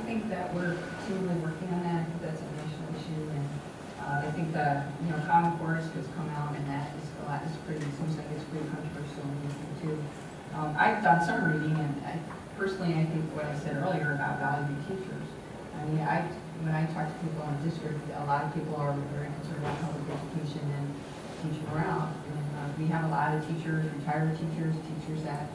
think that we're continually working on that. I think that's a national issue, and I think that Common Core has come out, and that is a lot. Seems like it's pretty controversial too. I've done some reading, and personally, I think what I said earlier about valuing teachers. I mean, when I talk to people in the district, a lot of people are very concerned about public education and teaching around. And we have a lot of teachers, retired teachers that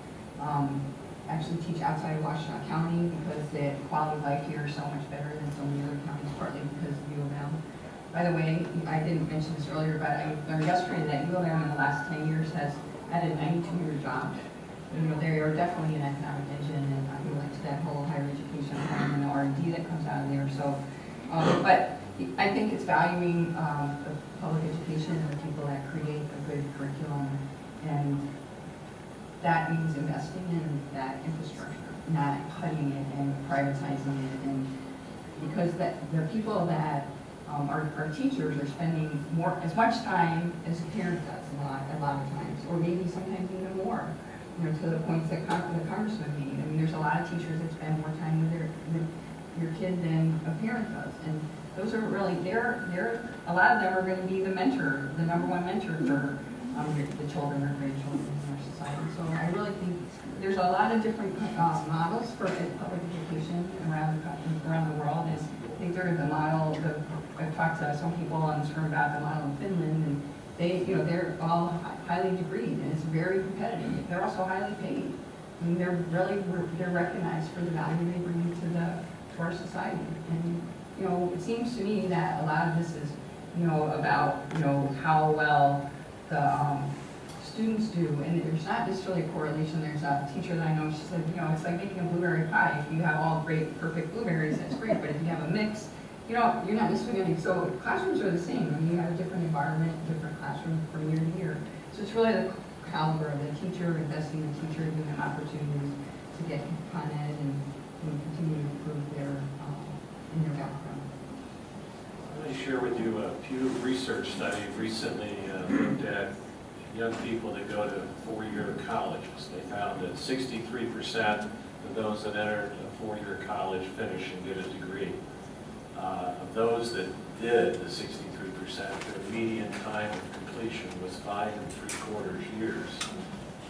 actually teach outside of Washington County because the quality of life here is so much better than so many other counties, partly because of U of M. By the way, I didn't mention this earlier, but I learned yesterday that U of M in the last 10 years has added 92-year jobs. They are definitely an economic engine, and I go into that whole higher education and the R&D that comes out of there. So, but I think it's valuing the public education and the people that create a good curriculum, and that means investing in that infrastructure, not cutting it and privatizing it. And because the people that our teachers are spending as much time as a parent does a lot of times, or maybe sometimes even more. To the points that the congressman made. I mean, there's a lot of teachers that spend more time with your kid than a parent does, and those are really a lot of them are going to be the mentor, the #1 mentor for the children or grandchildren in our society. So I really think there's a lot of different models for public education around the world, and I think they're the model. I've talked to some people on this room about the model in Finland, and they're all highly degreed, and it's very competitive. They're also highly paid. I mean, they're recognized for the value they bring to our society. And it seems to me that a lot of this is about how well the students do, and there's not necessarily a correlation. There's a teacher that I know. She said, it's like making a blueberry pie. If you have all great, perfect blueberries, that's great. But if you have a mix, you're not necessarily going to. So classrooms are the same. I mean, you have a different environment, different classroom from year to year. So it's really the caliber of the teacher, investing in the teacher, giving them opportunities to get Con Ed and continue to improve in their background. Let me share with you a Pew Research study recently looked at young people that go to four-year colleges. They found that 63% of those that entered a four-year college finish and get a degree. Of those that did, the 63%, their median time of completion was 5 3/4 years.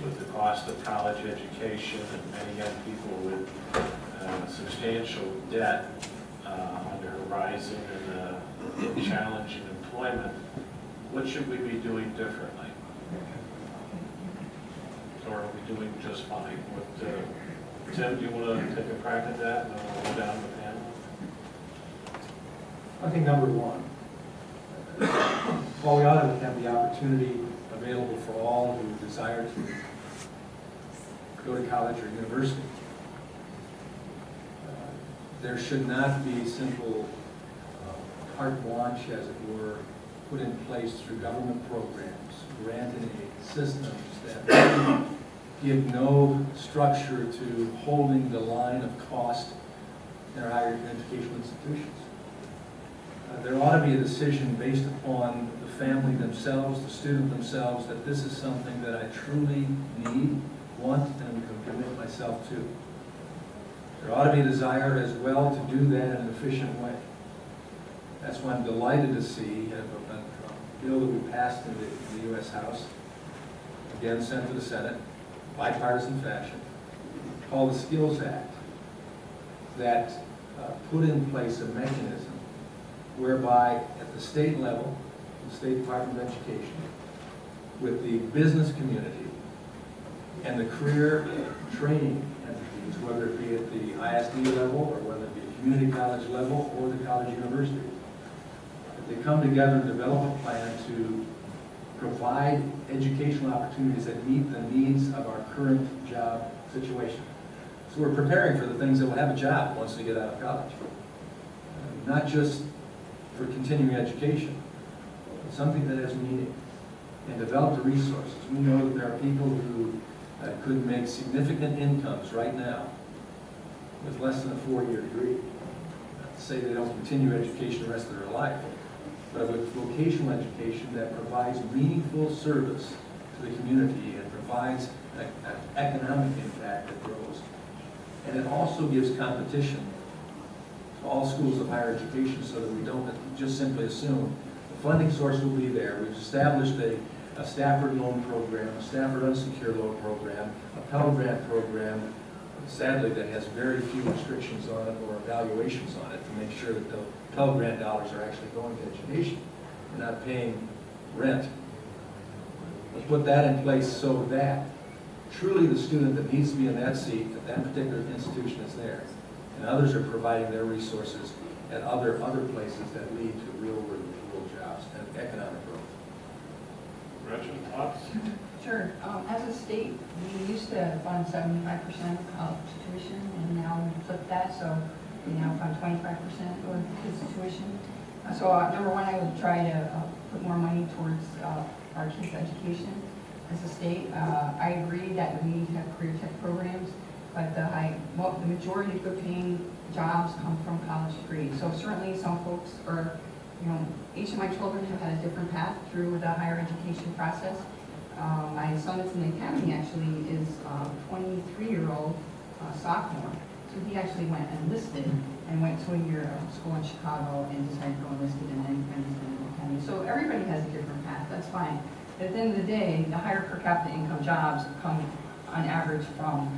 With the cost of college education and many young people with substantial debt on the horizon and challenging employment, what should we be doing differently? Or are we doing just fine? Tim, do you want to take a crack at that, and then we'll go down the panel? I think number one, while we ought to have the opportunity available for all who desire to go to college or university, there should not be simple carte blanche, as it were, put in place through government programs, granted systems that give no structure to holding the line of cost in our higher educational institutions. There ought to be a decision based upon the family themselves, the student themselves, that this is something that I truly need, want, and can commit myself to. There ought to be a desire as well to do that in an efficient way. That's why I'm delighted to see a bill that we passed in the U.S. House, again sent to the Senate, bipartisan fashion, called the Skills Act, that put in place a mechanism whereby at the state level, the State Department of Education, with the business community and the career training entities, whether it be at the ISD level or whether it be at community college level or the college university, that they come together and develop a plan to provide educational opportunities that meet the needs of our current job situation. So we're preparing for the things that will have a job once they get out of college. Not just for continuing education, but something that has meaning, and develop the resources. We know that there are people who could make significant incomes right now with less than a 4-year degree. Not to say they don't continue education the rest of their life, but with vocational education that provides meaningful service to the community and provides an economic impact that grows. And it also gives competition all schools of higher education so that we don't just simply assume the funding source will be there. We've established a Stafford loan program, a Stafford unsecured loan program, a Pell Grant program, sadly, that has very few restrictions on it or evaluations on it to make sure that the Pell Grant dollars are actually going to education. We're not paying rent. Let's put that in place so that truly the student that needs to be in that seat at that particular institution is there. And others are providing their resources at other places that lead to real jobs and economic growth. Gretchen, thoughts? Sure. As a state, we used to fund 75% of college tuition, and now we flipped that, so we now fund 25% of kids' tuition. So number one, I would try to put more money towards our kids' education as a state. I agree that we need to have career tech programs, but the majority of good-paying jobs come from college degrees. So certainly some folks are, each of my children have had a different path through the higher education process. My son that's in the academy actually is a 23-year-old sophomore. So he actually went and enlisted and went to a year of school in Chicago and decided to go enlisted and then went into the academy. So everybody has a different path, that's fine. But at the end of the day, the higher per capita income jobs come on average from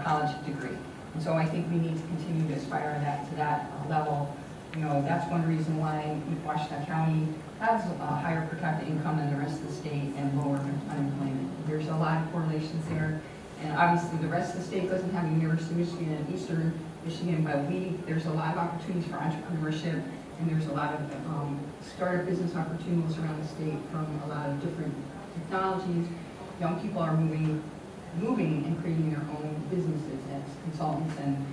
college degree. And so I think we need to continue to aspire to that level. That's one reason why Washington County has a higher per capita income than the rest of the state and lower unemployment. There's a lot of correlations there. And obviously the rest of the state doesn't have a University of Michigan and Eastern Michigan, but there's a lot of opportunities for entrepreneurship, and there's a lot of startup business opportunities around the state from a lot of different technologies. Young people are moving and creating their own businesses as consultants and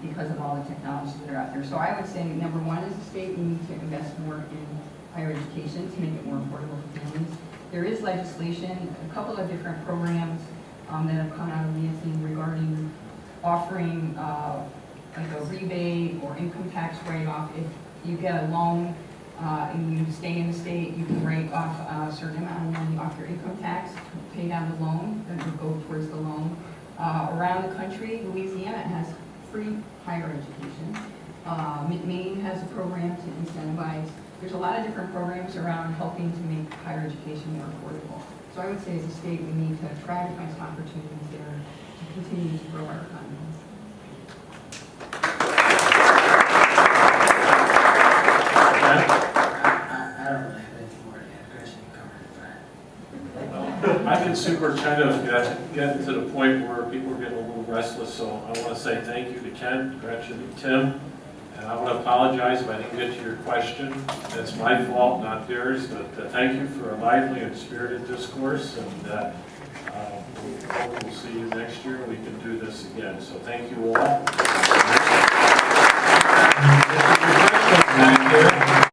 because of all the technologies that are out there. So I would say number one, as a state, we need to invest more in higher education to make it more affordable for families. There is legislation, a couple of different programs that have come out of Lansing regarding offering like a rebate or income tax write-off. If you get a loan and you stay in the state, you can write off a certain amount of money off your income tax to pay down the loan, that would go towards the loan. Around the country, Louisiana has free higher education. Maine has a program to incentivize. There's a lot of different programs around helping to make higher education more affordable. So I would say as a state, we need to try to find some opportunities there to continue to grow our economy. I don't really have anything more to add. Gretchen, you covered it fine. I've been superintendent getting to the point where people are getting a little restless, so I want to say thank you to Ken, Gretchen, and Tim. And I want to apologize if I didn't get to your question. That's my fault, not theirs. But thank you for a lively and spirited discourse. And we hope we'll see you next year. We can do this again. So thank you all.